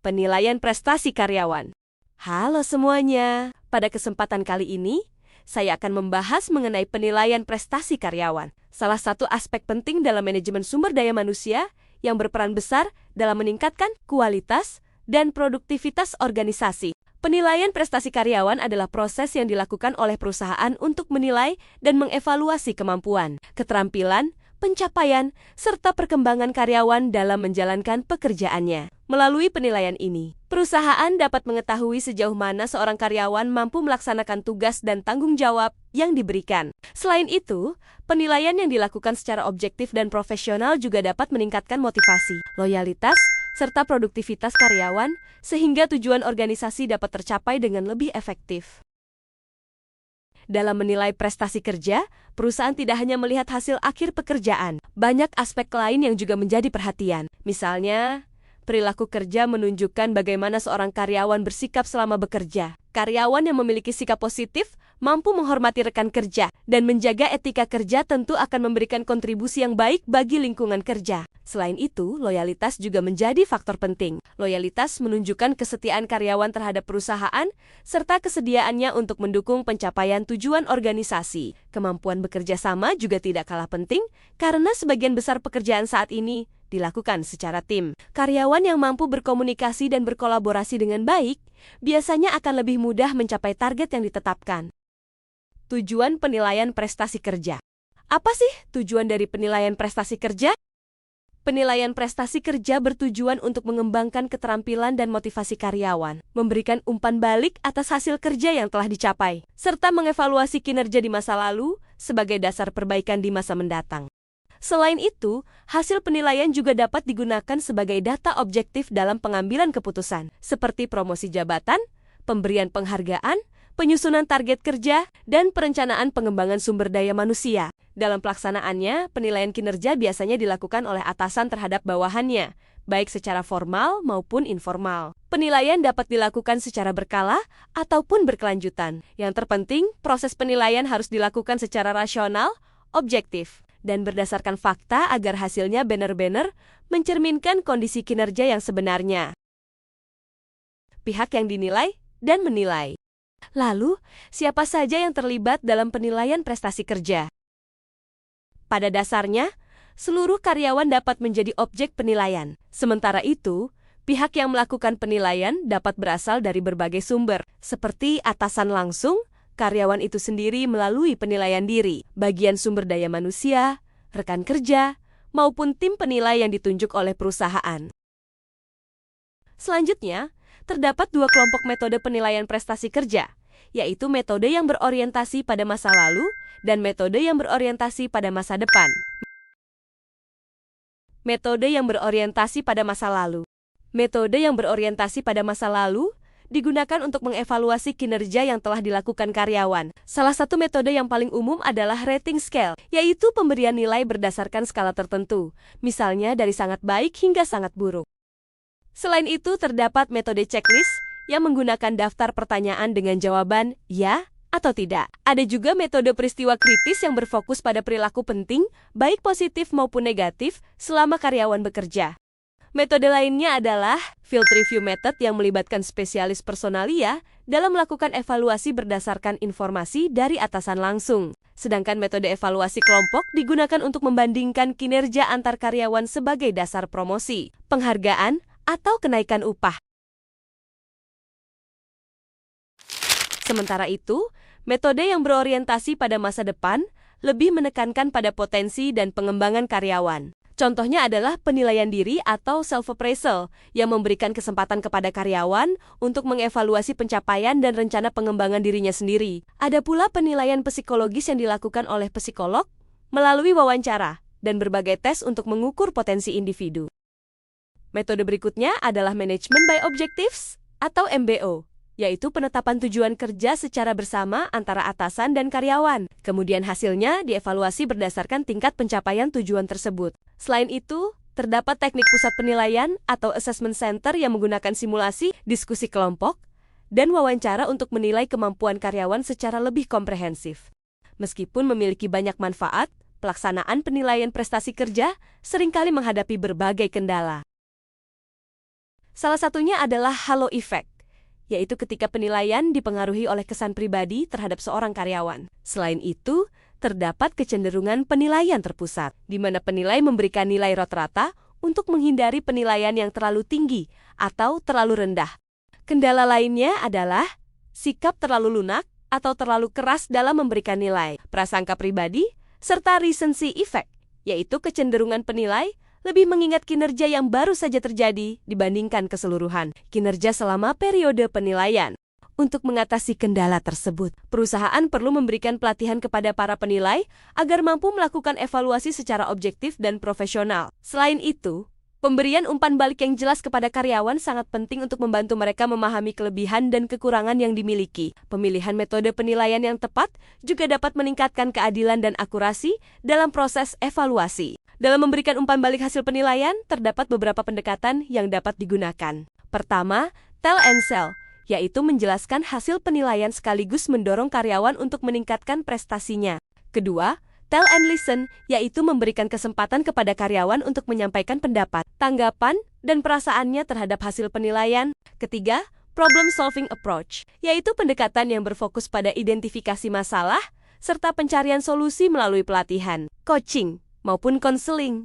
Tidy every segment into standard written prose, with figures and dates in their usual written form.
Penilaian prestasi karyawan. Halo semuanya, pada kesempatan kali ini, saya akan membahas mengenai penilaian prestasi karyawan. Salah satu aspek penting dalam manajemen sumber daya manusia yang berperan besar dalam meningkatkan kualitas dan produktivitas organisasi. Penilaian prestasi karyawan adalah proses yang dilakukan oleh perusahaan untuk menilai dan mengevaluasi kemampuan, keterampilan, pencapaian, serta perkembangan karyawan dalam menjalankan pekerjaannya. Melalui penilaian ini, perusahaan dapat mengetahui sejauh mana seorang karyawan mampu melaksanakan tugas dan tanggung jawab yang diberikan. Selain itu, penilaian yang dilakukan secara objektif dan profesional juga dapat meningkatkan motivasi, loyalitas, serta produktivitas karyawan, sehingga tujuan organisasi dapat tercapai dengan lebih efektif. Dalam menilai prestasi kerja, perusahaan tidak hanya melihat hasil akhir pekerjaan. Banyak aspek lain yang juga menjadi perhatian. Misalnya, perilaku kerja menunjukkan bagaimana seorang karyawan bersikap selama bekerja. Karyawan yang memiliki sikap positif mampu menghormati rekan kerja dan menjaga etika kerja tentu akan memberikan kontribusi yang baik bagi lingkungan kerja. Selain itu, loyalitas juga menjadi faktor penting. Loyalitas menunjukkan kesetiaan karyawan terhadap perusahaan serta kesediaannya untuk mendukung pencapaian tujuan organisasi. Kemampuan bekerja sama juga tidak kalah penting karena sebagian besar pekerjaan saat ini dilakukan secara tim. Karyawan yang mampu berkomunikasi dan berkolaborasi dengan baik biasanya akan lebih mudah mencapai target yang ditetapkan. Tujuan penilaian prestasi kerja. Apa sih tujuan dari penilaian prestasi kerja? Penilaian prestasi kerja bertujuan untuk mengembangkan keterampilan dan motivasi karyawan, memberikan umpan balik atas hasil kerja yang telah dicapai, serta mengevaluasi kinerja di masa lalu sebagai dasar perbaikan di masa mendatang. Selain itu, hasil penilaian juga dapat digunakan sebagai data objektif dalam pengambilan keputusan, seperti promosi jabatan, pemberian penghargaan, penyusunan target kerja, dan perencanaan pengembangan sumber daya manusia. Dalam pelaksanaannya, penilaian kinerja biasanya dilakukan oleh atasan terhadap bawahannya, baik secara formal maupun informal. Penilaian dapat dilakukan secara berkala ataupun berkelanjutan. Yang terpenting, proses penilaian harus dilakukan secara rasional, objektif, dan berdasarkan fakta agar hasilnya benar-benar mencerminkan kondisi kinerja yang sebenarnya. Pihak yang dinilai dan menilai. Lalu, siapa saja yang terlibat dalam penilaian prestasi kerja? Pada dasarnya, seluruh karyawan dapat menjadi objek penilaian. Sementara itu, pihak yang melakukan penilaian dapat berasal dari berbagai sumber, seperti atasan langsung, karyawan itu sendiri melalui penilaian diri, bagian sumber daya manusia, rekan kerja, maupun tim penilai yang ditunjuk oleh perusahaan. Selanjutnya, terdapat dua kelompok metode penilaian prestasi kerja, yaitu metode yang berorientasi pada masa lalu dan metode yang berorientasi pada masa depan. Metode yang berorientasi pada masa lalu. Metode yang berorientasi pada masa lalu digunakan untuk mengevaluasi kinerja yang telah dilakukan karyawan. Salah satu metode yang paling umum adalah rating scale, yaitu pemberian nilai berdasarkan skala tertentu, misalnya dari sangat baik hingga sangat buruk. Selain itu, terdapat metode checklist yang menggunakan daftar pertanyaan dengan jawaban ya atau tidak. Ada juga metode peristiwa kritis yang berfokus pada perilaku penting, baik positif maupun negatif, selama karyawan bekerja. Metode lainnya adalah field review method yang melibatkan spesialis personalia dalam melakukan evaluasi berdasarkan informasi dari atasan langsung. Sedangkan metode evaluasi kelompok digunakan untuk membandingkan kinerja antar karyawan sebagai dasar promosi, penghargaan, atau kenaikan upah. Sementara itu, metode yang berorientasi pada masa depan lebih menekankan pada potensi dan pengembangan karyawan. Contohnya adalah penilaian diri atau self-appraisal yang memberikan kesempatan kepada karyawan untuk mengevaluasi pencapaian dan rencana pengembangan dirinya sendiri. Ada pula penilaian psikologis yang dilakukan oleh psikolog melalui wawancara dan berbagai tes untuk mengukur potensi individu. Metode berikutnya adalah Management by Objectives atau MBO, yaitu penetapan tujuan kerja secara bersama antara atasan dan karyawan. Kemudian hasilnya dievaluasi berdasarkan tingkat pencapaian tujuan tersebut. Selain itu, terdapat teknik pusat penilaian atau assessment center yang menggunakan simulasi, diskusi kelompok, dan wawancara untuk menilai kemampuan karyawan secara lebih komprehensif. Meskipun memiliki banyak manfaat, pelaksanaan penilaian prestasi kerja seringkali menghadapi berbagai kendala. Salah satunya adalah halo effect, yaitu ketika penilaian dipengaruhi oleh kesan pribadi terhadap seorang karyawan. Selain itu, terdapat kecenderungan penilaian terpusat, di mana penilai memberikan nilai rata-rata untuk menghindari penilaian yang terlalu tinggi atau terlalu rendah. Kendala lainnya adalah sikap terlalu lunak atau terlalu keras dalam memberikan nilai, prasangka pribadi, serta recency effect, yaitu kecenderungan penilai lebih mengingat kinerja yang baru saja terjadi dibandingkan keseluruhan kinerja selama periode penilaian. Untuk mengatasi kendala tersebut, perusahaan perlu memberikan pelatihan kepada para penilai agar mampu melakukan evaluasi secara objektif dan profesional. Selain itu, pemberian umpan balik yang jelas kepada karyawan sangat penting untuk membantu mereka memahami kelebihan dan kekurangan yang dimiliki. Pemilihan metode penilaian yang tepat juga dapat meningkatkan keadilan dan akurasi dalam proses evaluasi. Dalam memberikan umpan balik hasil penilaian, terdapat beberapa pendekatan yang dapat digunakan. Pertama, tell and sell, yaitu menjelaskan hasil penilaian sekaligus mendorong karyawan untuk meningkatkan prestasinya. Kedua, tell and listen, yaitu memberikan kesempatan kepada karyawan untuk menyampaikan pendapat, tanggapan, dan perasaannya terhadap hasil penilaian. Ketiga, problem solving approach, yaitu pendekatan yang berfokus pada identifikasi masalah, serta pencarian solusi melalui pelatihan, coaching, maupun konseling.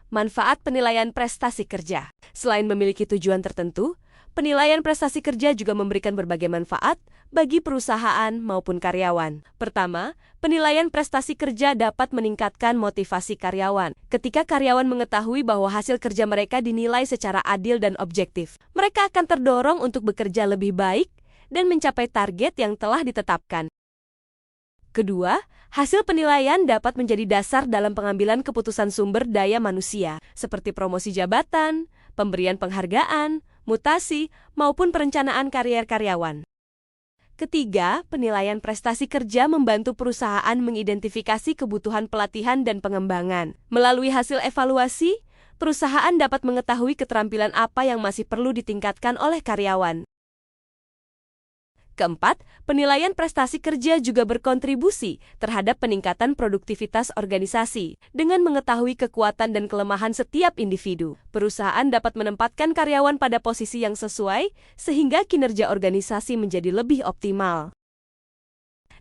Manfaat penilaian prestasi kerja. Selain memiliki tujuan tertentu, penilaian prestasi kerja juga memberikan berbagai manfaat bagi perusahaan maupun karyawan. Pertama, penilaian prestasi kerja dapat meningkatkan motivasi karyawan. Ketika karyawan mengetahui bahwa hasil kerja mereka dinilai secara adil dan objektif, mereka akan terdorong untuk bekerja lebih baik dan mencapai target yang telah ditetapkan. Kedua, hasil penilaian dapat menjadi dasar dalam pengambilan keputusan sumber daya manusia, seperti promosi jabatan, pemberian penghargaan, mutasi, maupun perencanaan karier karyawan. Ketiga, penilaian prestasi kerja membantu perusahaan mengidentifikasi kebutuhan pelatihan dan pengembangan. Melalui hasil evaluasi, perusahaan dapat mengetahui keterampilan apa yang masih perlu ditingkatkan oleh karyawan. Keempat, penilaian prestasi kerja juga berkontribusi terhadap peningkatan produktivitas organisasi. Dengan mengetahui kekuatan dan kelemahan setiap individu, perusahaan dapat menempatkan karyawan pada posisi yang sesuai sehingga kinerja organisasi menjadi lebih optimal.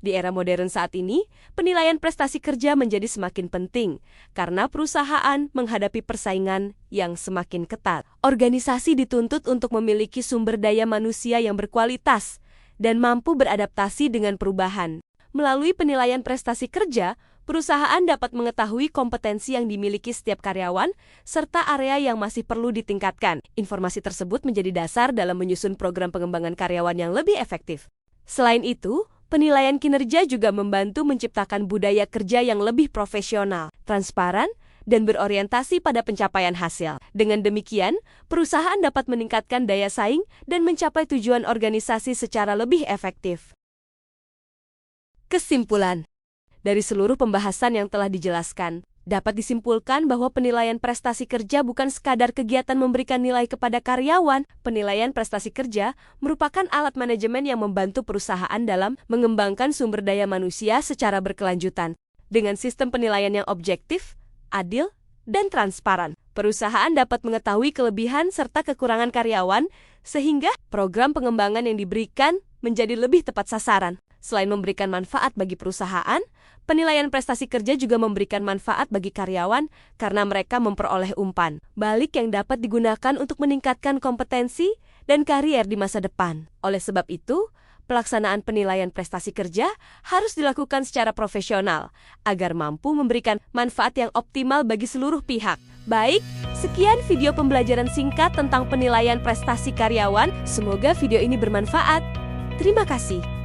Di era modern saat ini, penilaian prestasi kerja menjadi semakin penting karena perusahaan menghadapi persaingan yang semakin ketat. Organisasi dituntut untuk memiliki sumber daya manusia yang berkualitas dan mampu beradaptasi dengan perubahan. Melalui penilaian prestasi kerja, perusahaan dapat mengetahui kompetensi yang dimiliki setiap karyawan, serta area yang masih perlu ditingkatkan. Informasi tersebut menjadi dasar dalam menyusun program pengembangan karyawan yang lebih efektif. Selain itu, penilaian kinerja juga membantu menciptakan budaya kerja yang lebih profesional, transparan, dan berorientasi pada pencapaian hasil. Dengan demikian, perusahaan dapat meningkatkan daya saing dan mencapai tujuan organisasi secara lebih efektif. Kesimpulan. Dari seluruh pembahasan yang telah dijelaskan, dapat disimpulkan bahwa penilaian prestasi kerja bukan sekadar kegiatan memberikan nilai kepada karyawan. Penilaian prestasi kerja merupakan alat manajemen yang membantu perusahaan dalam mengembangkan sumber daya manusia secara berkelanjutan. Dengan sistem penilaian yang objektif, adil, dan transparan, perusahaan dapat mengetahui kelebihan serta kekurangan karyawan sehingga program pengembangan yang diberikan menjadi lebih tepat sasaran. Selain memberikan manfaat bagi perusahaan, penilaian prestasi kerja juga memberikan manfaat bagi karyawan karena mereka memperoleh umpan balik yang dapat digunakan untuk meningkatkan kompetensi dan karier di masa depan. Oleh sebab itu, pelaksanaan penilaian prestasi kerja harus dilakukan secara profesional agar mampu memberikan manfaat yang optimal bagi seluruh pihak. Baik, sekian video pembelajaran singkat tentang penilaian prestasi karyawan. Semoga video ini bermanfaat. Terima kasih.